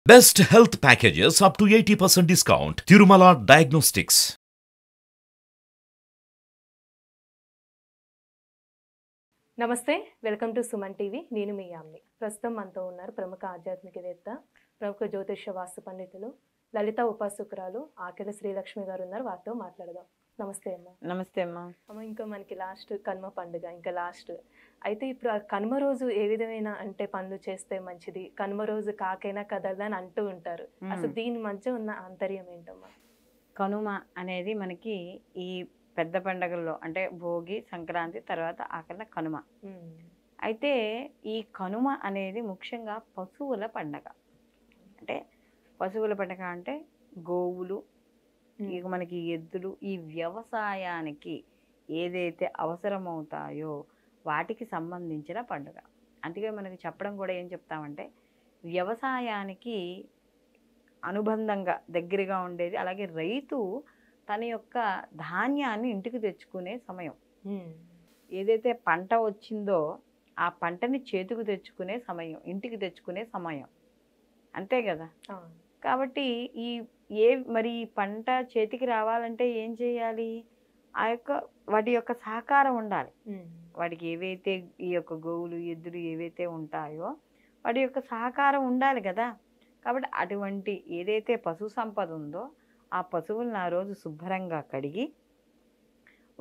Best health packages up to 80% discount. Tirumala Diagnostics. నమస్తే, welcome to Suman TV. నేను మీ యామ్ని. ప్రస్తుతం మనతో ఉన్నారు ప్రముఖ ఆధ్యాత్మికవేత్త, ప్రముఖ జ్యోతిష్య వాస్తు పండితులు, లలిత ఉపాసకురాలు ఆకెల శ్రీలక్ష్మి గారు ఉన్నారు. వారితో మాట్లాడదాం. నమస్తే అమ్మ. నమస్తే అమ్మా. అమ్మ, ఇంకా మనకి లాస్ట్ కనుమ పండుగ, ఇంకా లాస్ట్ అయితే ఇప్పుడు ఆ కనుమ రోజు ఏ విధమైన అంటే పనులు చేస్తే మంచిది, కనుమ రోజు కాకైనా కదలదని అంటూ ఉంటారు. అసలు దీని మధ్య ఉన్న ఆంతర్యం ఏంటమ్మా? కనుమ అనేది మనకి ఈ పెద్ద పండగల్లో అంటే భోగి, సంక్రాంతి, తర్వాత ఆఖరిన కనుమ. అయితే ఈ కనుమ అనేది ముఖ్యంగా పశువుల పండగ. అంటే పశువుల పండగ అంటే గోవులు, ఇక మనకి ఎద్దులు, ఈ వ్యవసాయానికి ఏదైతే అవసరమవుతాయో వాటికి సంబంధించిన పండుగ. అందుకే మనకి చెప్పడం కూడా ఏం చెప్తామంటే వ్యవసాయానికి అనుబంధంగా దగ్గరగా ఉండేది. అలాగే రైతు తన యొక్క ధాన్యాన్ని ఇంటికి తెచ్చుకునే సమయం, ఏదైతే పంట వచ్చిందో ఆ పంటని చేతికి తెచ్చుకునే సమయం, ఇంటికి తెచ్చుకునే సమయం, అంతే కదా. కాబట్టి మరి ఈ పంట చేతికి రావాలంటే ఏం చేయాలి? వాటి యొక్క సహకారం ఉండాలి. వాటికి ఏవైతే ఈ యొక్క గోవులు, ఎద్దులు ఏవైతే ఉంటాయో వాటి యొక్క సహకారం ఉండాలి కదా. కాబట్టి అటువంటి ఏదైతే పశు సంపద ఉందో ఆ పశువులను ఆ రోజు శుభ్రంగా కడిగి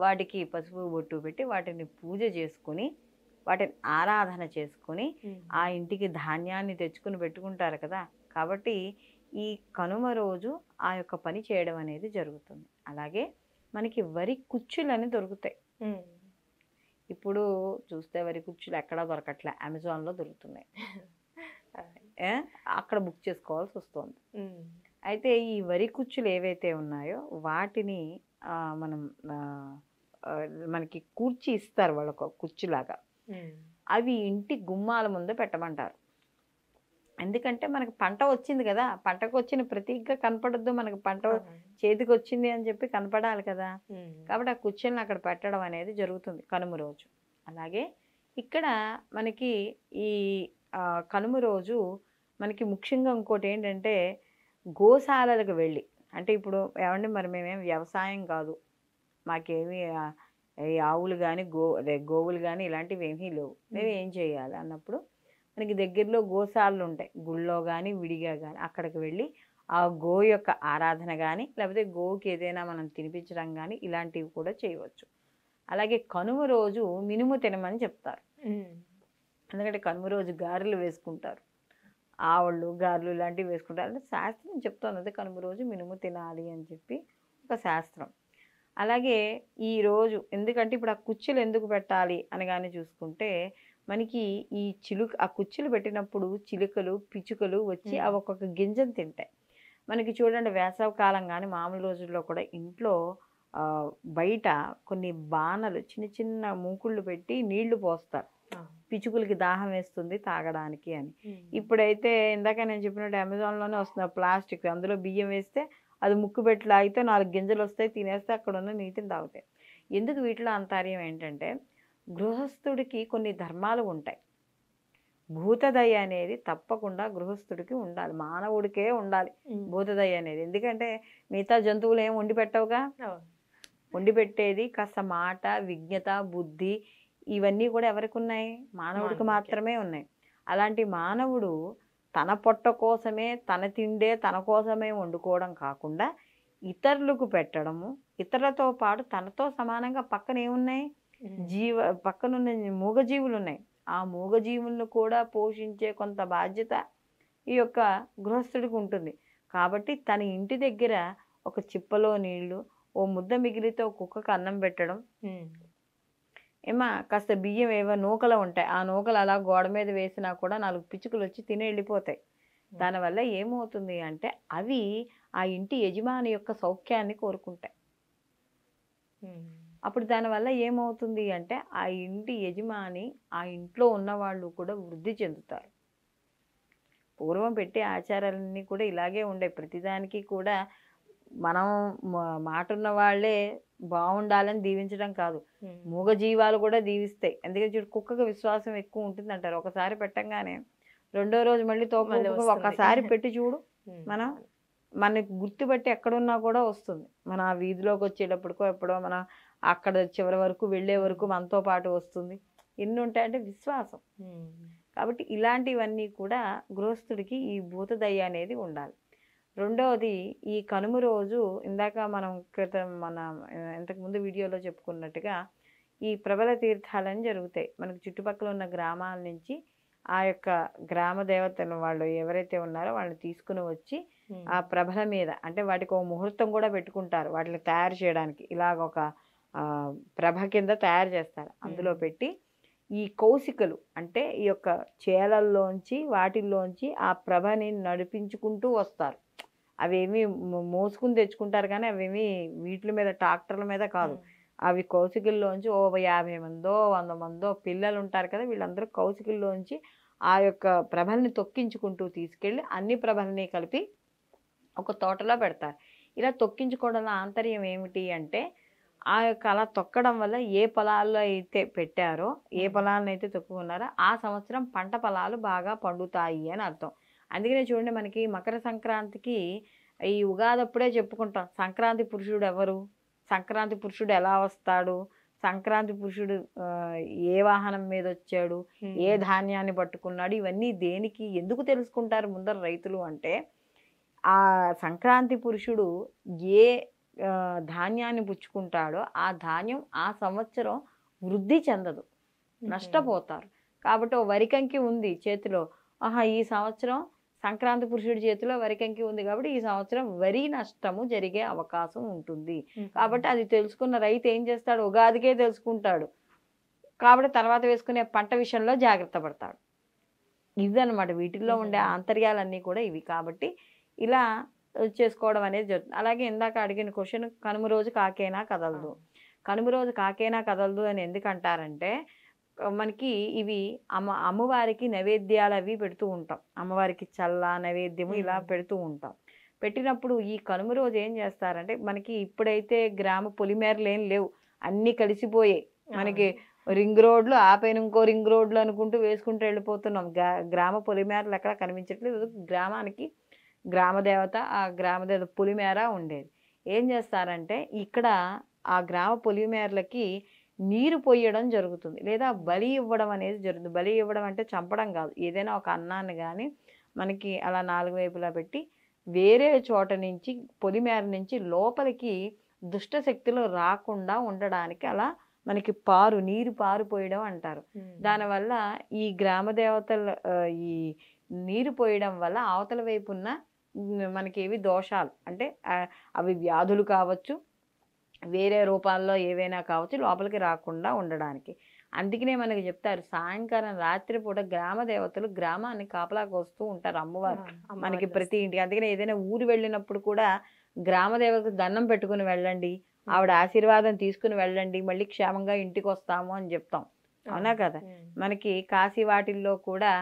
వాటికి పసుపు బొట్టు పెట్టి వాటిని పూజ చేసుకొని వాటిని ఆరాధన చేసుకొని ఆ ఇంటికి ధాన్యాన్ని తెచ్చుకుని పెట్టుకుంటారు కదా. కాబట్టి ఈ కనుమ రోజు ఆ యొక్క పని చేయడం అనేది జరుగుతుంది. అలాగే మనకి వరి కుచ్చులని దొరుకుతాయి. ఇప్పుడు చూస్తే వరి కుచ్చులు ఎక్కడా దొరకట్లే, అమెజాన్లో దొరుకుతున్నాయి. అక్కడ బుక్ చేసుకోవాల్సి వస్తుంది. అయితే ఈ వరి కుచ్చులు ఏవైతే ఉన్నాయో వాటిని మనం మనకి కూర్చి ఇస్తారు, వాళ్ళకు కుర్చీలాగా. అవి ఇంటి గుమ్మాల ముందు పెట్టమంటారు. ఎందుకంటే మనకి పంట వచ్చింది కదా, పంటకు వచ్చిన ప్రతీకగా కనపడద్దు, మనకి పంట చేతికి వచ్చింది అని చెప్పి కనపడాలి కదా. కాబట్టి ఆ కుర్చీలను అక్కడ పెట్టడం అనేది జరుగుతుంది కనుమ రోజు. అలాగే ఇక్కడ మనకి ఈ కనుమ రోజు మనకి ముఖ్యంగా ఇంకోటి ఏంటంటే గోశాలలకు వెళ్ళి, అంటే ఇప్పుడు ఏమంటే మరి మేమేం వ్యవసాయం కాదు, మాకేమీ ఆవులు కానీ గోవులు కానీ ఇలాంటివి ఏమీ లేవు, మేము ఏం చేయాలి అన్నప్పుడు మనకి దగ్గరలో గోశాలలు ఉంటాయి, గుళ్ళో కానీ విడిగా కానీ. అక్కడికి వెళ్ళి ఆ గో యొక్క ఆరాధన కానీ లేకపోతే గోవుకి ఏదైనా మనం తినిపించడం కానీ ఇలాంటివి కూడా చేయవచ్చు. అలాగే కనుమ రోజు మినుము తినమని చెప్తారు. ఎందుకంటే కనుమ రోజు గారెలు వేసుకుంటారు, ఆవళ్ళు గారెలు ఇలాంటివి వేసుకుంటారు. అంటే శాస్త్రం చెప్తాను అదే కనుమ రోజు మినుము తినాలి అని చెప్పి ఒక శాస్త్రం. అలాగే ఈరోజు ఎందుకంటే ఇప్పుడు ఆ కుచ్చులు ఎందుకు పెట్టాలి అని కానీ చూసుకుంటే మనకి ఈ ఆ కుచ్చులు పెట్టినప్పుడు చిలుకలు, పిచ్చుకలు వచ్చి అవి ఒక్కొక్క గింజను తింటాయి. మనకి చూడండి వేసవి కాలం కానీ మామూలు రోజుల్లో కూడా ఇంట్లో బయట కొన్ని బాణలు, చిన్న చిన్న మూకుళ్ళు పెట్టి నీళ్లు పోస్తారు, పిచ్చుకలకి దాహం వేస్తుంది తాగడానికి అని. ఇప్పుడైతే ఇందాక నేను చెప్పినట్టు అమెజాన్లోనే వస్తుంది ప్లాస్టిక్, అందులో బియ్యం వేస్తే అది ముక్కు పెట్టి లాగితే 4 గింజలు వస్తాయి, తినేస్తే అక్కడ ఉన్న నీటిని తాగుతాయి. ఎందుకు వీటిలో అంతర్యం ఏంటంటే గృహస్థుడికి కొన్ని ధర్మాలు ఉంటాయి. భూతదయ అనేది తప్పకుండా గృహస్థుడికి ఉండాలి, మానవుడికే ఉండాలి భూతదయ అనేది. ఎందుకంటే మిగతా జంతువులు ఏం వండి పెట్టవుగా, వండి పెట్టేది కాస్త మాట, విజ్ఞత, బుద్ధి ఇవన్నీ కూడా ఎవరికి ఉన్నాయి? మానవుడికి మాత్రమే ఉన్నాయి. అలాంటి మానవుడు తన పొట్ట కోసమే, తన తిండే తన కోసమే వండుకోవడం కాకుండా ఇతరులకు పెట్టడము, ఇతరులతో పాటు తనతో సమానంగా పక్కన ఏమున్నాయి? పక్కనున్న మూగజీవులు ఉన్నాయి. ఆ మూగజీవులను కూడా పోషించే కొంత బాధ్యత ఈ యొక్క గృహస్థుడికి ఉంటుంది. కాబట్టి తన ఇంటి దగ్గర ఒక చిప్పలో నీళ్లు, ఓ ముద్ద మిగిలితే ఒక కుక్కకు అన్నం పెట్టడం, కాస్త బియ్యం ఏవో నూకలు ఉంటాయి, ఆ నూకలు అలా గోడ మీద వేసినా కూడా 4 పిచ్చుకలు వచ్చి తిని వెళ్ళిపోతాయి. దానివల్ల ఏమవుతుంది అంటే అవి ఆ ఇంటి యజమాని యొక్క సౌఖ్యాన్ని కోరుకుంటాయి. అప్పుడు దానివల్ల ఏమవుతుంది అంటే ఆ ఇంటి యజమాని, ఆ ఇంట్లో ఉన్నవాళ్ళు కూడా వృద్ధి చెందుతారు. పూర్వం పెట్టే ఆచారాలన్నీ కూడా ఇలాగే ఉండే. ప్రతిదానికి కూడా మనం మాట ఉన్న వాళ్ళే బాగుండాలని దీవించడం కాదు, మూగజీవాలు కూడా దీవిస్తాయి. ఎందుకంటే కుక్కకు విశ్వాసం ఎక్కువ ఉంటుంది అంటారు. ఒకసారి పెట్టంగానే రెండో రోజు మళ్ళీ తోక మళ్ళీ ఊపుకొని వస్తుంది. ఒక్కసారి పెట్టి చూడు, మనం మనకి గుర్తుపట్టి ఎక్కడున్నా కూడా వస్తుంది. మన ఆ వీధిలోకి వచ్చేటప్పటికో ఎప్పుడో మనం అక్కడ చివరి వరకు వెళ్ళే వరకు మనతో పాటు వస్తుంది. ఎన్ని ఉంటాయంటే విశ్వాసం. కాబట్టి ఇలాంటివన్నీ కూడా గృహస్థుడికి ఈ భూతదయ అనేది ఉండాలి. రెండవది ఈ కనుమ రోజు ఇందాక మనం ఇంతకుముందు వీడియోలో చెప్పుకున్నట్టుగా ఈ ప్రబల తీర్థాలని జరుగుతాయి. మనకు చుట్టుపక్కల ఉన్న గ్రామాల నుంచి ఆ యొక్క గ్రామ దేవతలు వాళ్ళు ఎవరైతే ఉన్నారో వాళ్ళని తీసుకుని వచ్చి ఆ ప్రభల మీద, అంటే వాటికి ఒక ముహూర్తం కూడా పెట్టుకుంటారు వాటిని తయారు చేయడానికి. ఇలాగ ఒక ప్రభ కింద తయారు చేస్తారు. అందులో పెట్టి ఈ కౌశికలు అంటే ఈ యొక్క చేలల్లోంచి వాటిల్లోంచి ఆ ప్రభని నడిపించుకుంటూ వస్తారు. అవేమి మోసుకుని తెచ్చుకుంటారు కానీ అవేమి వీటి మీద ట్రాక్టర్ల మీద కాదు. అవి కౌశికుల్లోంచి 50 మందో 100 మందో పిల్లలు ఉంటారు కదా, వీళ్ళందరూ కౌశికుల్లోంచి ఆ యొక్క ప్రభల్ని తొక్కించుకుంటూ తీసుకెళ్ళి అన్ని ప్రభల్ని కలిపి ఒక తోటలో పెడతారు. ఇలా తొక్కించుకోవడంలో ఆంతర్యం ఏమిటి అంటే ఆ యొక్క అలా తొక్కడం వల్ల ఏ పొలాల్లో అయితే పెట్టారో, ఏ పొలాలను అయితే తొక్కుకున్నారో ఆ సంవత్సరం పంట పొలాలు బాగా పండుతాయి అని అర్థం. అందుకనే చూడండి, మనకి మకర సంక్రాంతికి ఈ ఉగాది అప్పుడే చెప్పుకుంటాం సంక్రాంతి పురుషుడు ఎవరు, సంక్రాంతి పురుషుడు ఎలా వస్తాడు, సంక్రాంతి పురుషుడు ఏ వాహనం మీద వచ్చాడు, ఏ ధాన్యాన్ని పట్టుకున్నాడు, ఇవన్నీ దేనికి ఎందుకు తెలుసుకుంటారు ముందర రైతులు అంటే ఆ సంక్రాంతి పురుషుడు ఏ ధాన్యాన్ని పుచ్చుకుంటాడో ఆ ధాన్యం ఆ సంవత్సరం వృద్ధి చెందదు, నష్టపోతారు. కాబట్టి ఓ వరికంకి ఉంది చేతిలో, ఈ సంవత్సరం సంక్రాంతి పురుషుడి చేతిలో వరికంకి ఉంది కాబట్టి ఈ సంవత్సరం వరి నష్టము జరిగే అవకాశం ఉంటుంది. కాబట్టి అది తెలుసుకున్న రైతు ఏం చేస్తాడు, ఉగాదికే తెలుసుకుంటాడు. కాబట్టి తర్వాత వేసుకునే పంట విషయంలో జాగ్రత్త పడతాడు. ఇదన్నమాట వీటిల్లో ఉండే ఆంతర్యాలన్నీ కూడా ఇవి. కాబట్టి ఇలా చేసుకోవడం అనేది జరుగుతుంది. అలాగే ఇందాక అడిగిన క్వశ్చన్, కనుమ రోజు కాకేనా కదలదు. కనుమ రోజు కాకేనా కదలదు అని ఎందుకు అంటారంటే మనకి ఇవి అమ్మవారికి నైవేద్యాలు అవి పెడుతూ ఉంటాం. అమ్మవారికి చల్ల నైవేద్యము ఇలా పెడుతూ ఉంటాం. పెట్టినప్పుడు ఈ కనుమ రోజు ఏం చేస్తారంటే మనకి ఇప్పుడైతే గ్రామ పొలిమేరలు ఏం లేవు, అన్నీ కలిసిపోయాయి. మనకి రింగ్ రోడ్లు ఆపైన ఇంకో రింగ్ రోడ్లు అనుకుంటూ వేసుకుంటూ వెళ్ళిపోతున్నాం. గ్రామ పొలిమేరలు ఎక్కడ కనిపించట్లేదు. గ్రామానికి గ్రామదేవత, ఆ గ్రామదేవత పొలిమేర ఉండేది. ఏం చేస్తారంటే ఇక్కడ ఆ గ్రామ పొలిమేరలకి నీరు పోయడం జరుగుతుంది, లేదా బలి ఇవ్వడం అనేది జరుగుతుంది. బలి ఇవ్వడం అంటే చంపడం కాదు, ఏదైనా ఒక అన్నాన్ని కానీ మనకి అలా 4 వైపులా పెట్టి వేరే చోట నుంచి పొలిమేర నుంచి లోపలికి దుష్ట శక్తులు రాకుండా ఉండడానికి అలా మనకి నీరు పారిపోయడం అంటారు. దానివల్ల ఈ గ్రామ దేవతల ఈ నీరు పోయడం వల్ల అవతల వైపున్న మనకి ఏవి దోషాలు అంటే అవి వ్యాధులు కావచ్చు, వేరే రూపాల్లో ఏవైనా కావచ్చు, లోపలికి రాకుండా ఉండడానికి. అందుకనే మనకి చెప్తారు సాయంకాలం రాత్రిపూట గ్రామ దేవతలు గ్రామాన్ని కాపలాకి వస్తూ ఉంటారు, అమ్మవారు మనకి ప్రతి ఇంటికి. అందుకనే ఏదైనా ఊరు వెళ్ళినప్పుడు కూడా గ్రామ దేవతకు దండం పెట్టుకుని వెళ్ళండి, ఆవిడ ఆశీర్వాదం తీసుకుని వెళ్ళండి, మళ్ళీ క్షేమంగా ఇంటికి వస్తాము అని చెప్తాం. అవునా కదా. మనకి కాశీ వాటిల్లో కూడా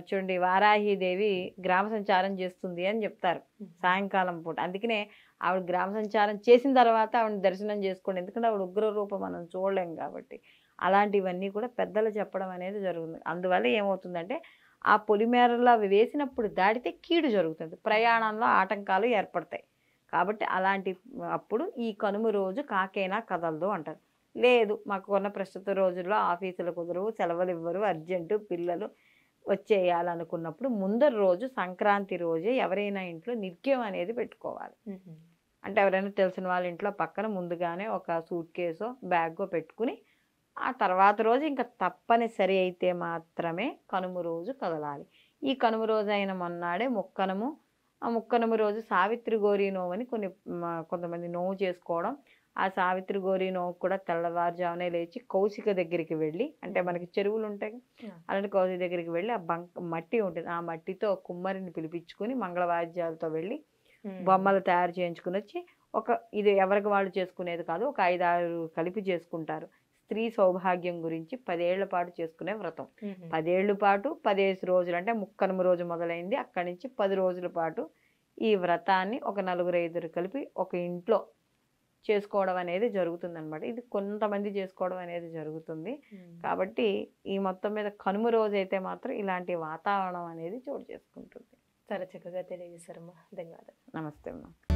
చూడండి వారాహిదేవి గ్రామ సంచారం చేస్తుంది అని చెప్తారు సాయంకాలం పూట. అందుకనే ఆవిడ గ్రామ సంచారం చేసిన తర్వాత ఆవిడ దర్శనం చేసుకోండి, ఎందుకంటే ఆవిడ ఉగ్ర రూపం మనం చూడలేం కాబట్టి. అలాంటివన్నీ కూడా పెద్దలు చెప్పడం అనేది జరుగుతుంది. అందువల్ల ఏమవుతుందంటే ఆ పొలిమేరలో అవి వేసినప్పుడు దాటితే కీడు జరుగుతుంది, ప్రయాణంలో ఆటంకాలు ఏర్పడతాయి. కాబట్టి అలాంటి అప్పుడు ఈ కనుమ రోజు కాకేనా కదలదు అంటారు. లేదు మాకు ఉన్న ప్రస్తుత రోజుల్లో ఆఫీసులు కుదరవు, సెలవులు ఇవ్వరు, అర్జెంటు పిల్లలు వచ్చేయాలనుకున్నప్పుడు ముందర రోజు సంక్రాంతి రోజే ఎవరైనా ఇంట్లో నిర్గ్యం అనేది పెట్టుకోవాలి. అంటే ఎవరైనా తెలిసిన వాళ్ళ ఇంట్లో పక్కన ముందుగానే ఒక సూట్ కేసో బ్యాగో పెట్టుకుని ఆ తర్వాత రోజు ఇంకా తప్పనిసరి అయితే మాత్రమే కనుమ రోజు కదలాలి. ఈ కనుమ రోజు అయిన మొన్నాడే ముక్కనము, ఆ ముక్కనము రోజు సావిత్రి గౌరీ నోవు అని కొంతమంది నోవు చేసుకోవడం. ఆ సావిత్రి గౌరీ నోవు కూడా తెల్లవారుజామునే లేచి కౌశిక దగ్గరికి వెళ్ళి, అంటే మనకి చెరువులు ఉంటాయి అలాంటి కౌశిక దగ్గరికి వెళ్ళి ఆ మట్టి ఉంటుంది, ఆ మట్టితో కుమ్మరిని పిలిపించుకుని మంగళవాద్యాలతో వెళ్ళి బొమ్మలు తయారు చేయించుకుని వచ్చి ఇది ఎవరికి వాళ్ళు చేసుకునేది కాదు, ఒక 5-6 కలిపి చేసుకుంటారు. స్త్రీ సౌభాగ్యం గురించి 10 ఏళ్ల పాటు చేసుకునే వ్రతం. 10 ఏళ్ల పాటు 15 రోజులు, అంటే ముక్కనుమ రోజు మొదలైంది, అక్కడి నుంచి 10 రోజుల పాటు ఈ వ్రతాన్ని ఒక 4-5 కలిపి ఒక ఇంట్లో చేసుకోవడం అనేది జరుగుతుంది అనమాట. ఇది కొంతమంది చేసుకోవడం అనేది జరుగుతుంది. కాబట్టి ఈ మొత్తం మీద కనుమ రోజు అయితే మాత్రం ఇలాంటి వాతావరణం అనేది చోటు చేసుకుంటుంది. చాలా చక్కగా తెలియజేశారమ్మా. ధన్యవాదాలు. నమస్తే అమ్మా.